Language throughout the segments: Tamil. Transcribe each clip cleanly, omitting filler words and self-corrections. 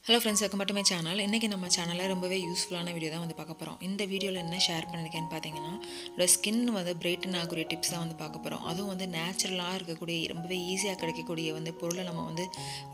Hello friends, welcome back to my channel. இன்றைக்கி நம்ம சேனலில் ரொம்பவே யூஸ்ஃபுல்லான வீடியோ தான் வந்து பார்க்க போகிறோம். இந்த வீடியோவில் என்ன ஷேர் பண்ணியிருக்கேன்னு பார்த்தீங்கன்னா, ஒரு ஸ்கின் வந்து பிரைட்டன் ஆகக்கூடிய டிப்ஸ் தான் வந்து பார்க்க போகிறோம். அதுவும் வந்து நேச்சுரலாக இருக்கக்கூடிய ரொம்பவே ஈஸியாக கிடைக்கக்கூடிய வந்து பொருளை நம்ம வந்து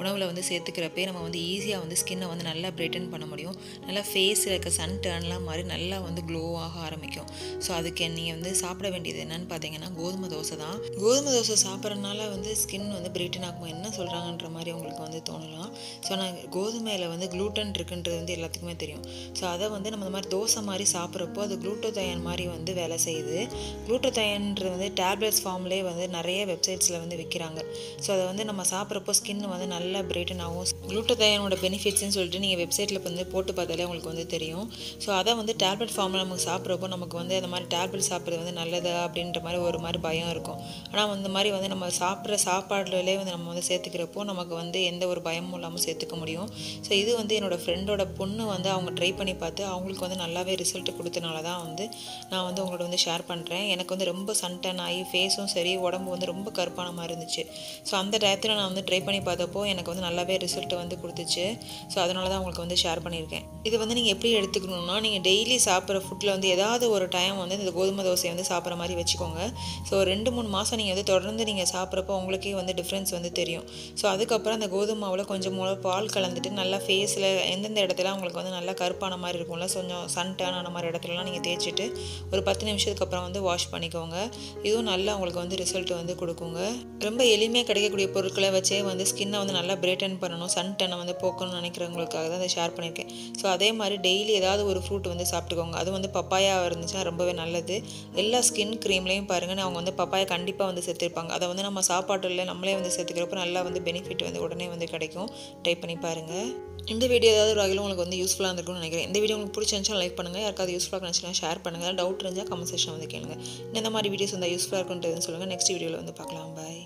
உணவில் வந்து சேர்த்துக்கிறப்பே நம்ம வந்து ஈஸியாக வந்து ஸ்கின்னை வந்து நல்லா பிரைட்டன் பண்ண முடியும். நல்லா ஃபேஸில் இருக்க சன் டர்ன்லாம் மாதிரி நல்லா வந்து க்ளோவாக ஆரம்பிக்கும். ஸோ அதுக்கு நீங்கள் வந்து சாப்பிட வேண்டியது என்னென்னு பார்த்தீங்கன்னா கோதுமை தோசை தான். கோதுமை தோசை சாப்பிட்றதுனால வந்து ஸ்கின் வந்து பிரைட்டன் ஆகும் என்ன சொல்கிறாங்கன்ற மாதிரி உங்களுக்கு வந்து தோணலாம். ஸோ நான் கோதுமையில் வந்து குளூட்டன் இருக்குன்றது வந்து எல்லாத்துக்குமே தெரியும். ஸோ அதை வந்து நம்ம இந்த மாதிரி தோசை மாதிரி சாப்பிட்றப்போ அது குளூட்டோதயன் மாதிரி வந்து வேலை செய்யுது. குளூட்டோதயன்றது வந்து டேப்லெட்ஸ் ஃபார்ம்லேயே வந்து நிறைய வெப்சைட்ஸில் வந்து விற்கிறாங்க. ஸோ அதை வந்து நம்ம சாப்பிட்றப்போ ஸ்கின் வந்து நல்லா பிரைட்டன் ஆகும். குளூட்டோதயனோட பெனிஃபிட்ஸ்ன்னு சொல்லிட்டு நீங்கள் வெப்சைட்டில் வந்து போட்டு பார்த்தாலே உங்களுக்கு வந்து தெரியும். ஸோ அதை வந்து டேப்லெட் ஃபார்மில் நமக்கு சாப்பிட்றப்போ நமக்கு வந்து அந்த மாதிரி டேப்லெட் சாப்பிட்றது வந்து நல்லதா அப்படின்ற மாதிரி ஒரு மாதிரி பயம் இருக்கும். ஆனால் இந்த மாதிரி வந்து நம்ம சாப்பிட்ற சாப்பாடுலேயே வந்து நம்ம வந்து சேர்த்துக்கிறப்போ நமக்கு வந்து எந்த ஒரு பயமும் இல்லாமல் சேர்த்துக்க முடியும். ஸோ இது வந்து என்னோடய ஃப்ரெண்டோட பொண்ணு வந்து அவங்க ட்ரை பண்ணி பார்த்து அவங்களுக்கு வந்து நல்லாவே ரிசல்ட் கொடுத்தனால தான் வந்து நான் வந்து உங்களோட வந்து ஷேர் பண்ணுறேன். எனக்கு வந்து ரொம்ப சன்டன் ஆகி ஃபேஸும் சரி உடம்பு வந்து ரொம்ப கருப்பான மாதிரி இருந்துச்சு. ஸோ அந்த டயத்தில் நான் வந்து ட்ரை பண்ணி பார்த்தப்போ எனக்கு வந்து நல்லாவே ரிசல்ட் வந்து கொடுத்துச்சு. ஸோ அதனால தான் உங்களுக்கு வந்து ஷேர் பண்ணியிருக்கேன். இது வந்து நீங்கள் எப்படி எடுத்துக்கணும்னா, நீங்கள் டெய்லி சாப்பிட்ற ஃபுட்டில் வந்து ஏதாவது ஒரு டைம் வந்து இந்த கோதுமை தோசையை வந்து சாப்பிட்ற மாதிரி வச்சுக்கோங்க. ஸோ 2-3 மாதம் நீங்கள் வந்து தொடர்ந்து நீங்கள் சாப்பிட்றப்போ உங்களுக்கே வந்து டிஃப்ரென்ஸ் வந்து தெரியும். ஸோ அதுக்கப்புறம் அந்த கோதுமை மாவில் கொஞ்சம் பால் கலந்துட்டு நல்லா ஃபேஸில் எந்தெந்த இடத்துல உங்களுக்கு வந்து நல்லா கருப்பான மாதிரி இருக்கும்ல, கொஞ்சம் சன் டர்ன் ஆன மாதிரி இடத்துலலாம் நீங்கள் தேய்ச்சிட்டு ஒரு 10 நிமிஷத்துக்கு அப்புறம் வந்து வாஷ் பண்ணிக்கோங்க. இதுவும் நல்லா உங்களுக்கு வந்து ரிசல்ட் வந்து கொடுக்குங்க. ரொம்ப எளிமையாக கிடைக்கக்கூடிய பொருட்களை வச்சே வந்து ஸ்கின்னை வந்து நல்லா பிரைட்டன் பண்ணணும், சன் டர்னை வந்து போக்கணும்னு நினைக்கிறவங்களுக்காக தான் அதை ஷேர் பண்ணியிருக்கேன். ஸோ அதே மாதிரி டெய்லி ஏதாவது ஒரு ஃப்ரூட் வந்து சாப்பிட்டுக்கோங்க. அது வந்து பப்பாயா இருந்துச்சுன்னா ரொம்பவே நல்லது. எல்லா ஸ்கின் க்ரீம்லேயும் பாருங்கள் அவங்க வந்து பப்பாயா கண்டிப்பாக வந்து சேர்த்துருப்பாங்க. அதை வந்து நம்ம சாப்பாட்டில் நம்மளே வந்து சேர்த்துக்கிறப்போ நல்லா வந்து பெனிஃபிட் வந்து உடனே வந்து கிடைக்கும். ட்ரை பண்ணி பாருங்கள். இந்த வீடியோ ஏதாவது ஒரு வகையில் உங்களுக்கு வந்து யூஸ்ஃபுல்லாக இருந்திருக்கும்னு நினைக்கிறேன். இந்த வீடியோ உங்களுக்கு பிடிச்சிருந்துச்சா லைக் பண்ணுங்கள். யாருக்காவது யூஸ்ஃபுல்லாக இருந்துச்சுன்னா ஷேர் பண்ணுங்கள். டவுட் இருந்தால் கமெண்ட் செக்ஷன் வந்து கேளுங்க. இந்த மாதிரி வீடியோஸ் வந்து யூஸ்ஃபுல்லாக இருக்குன்றதுன்னு சொல்லுங்கள். நெக்ஸ்ட் வீடியோவில் வந்து பார்க்கலாம். பாய்.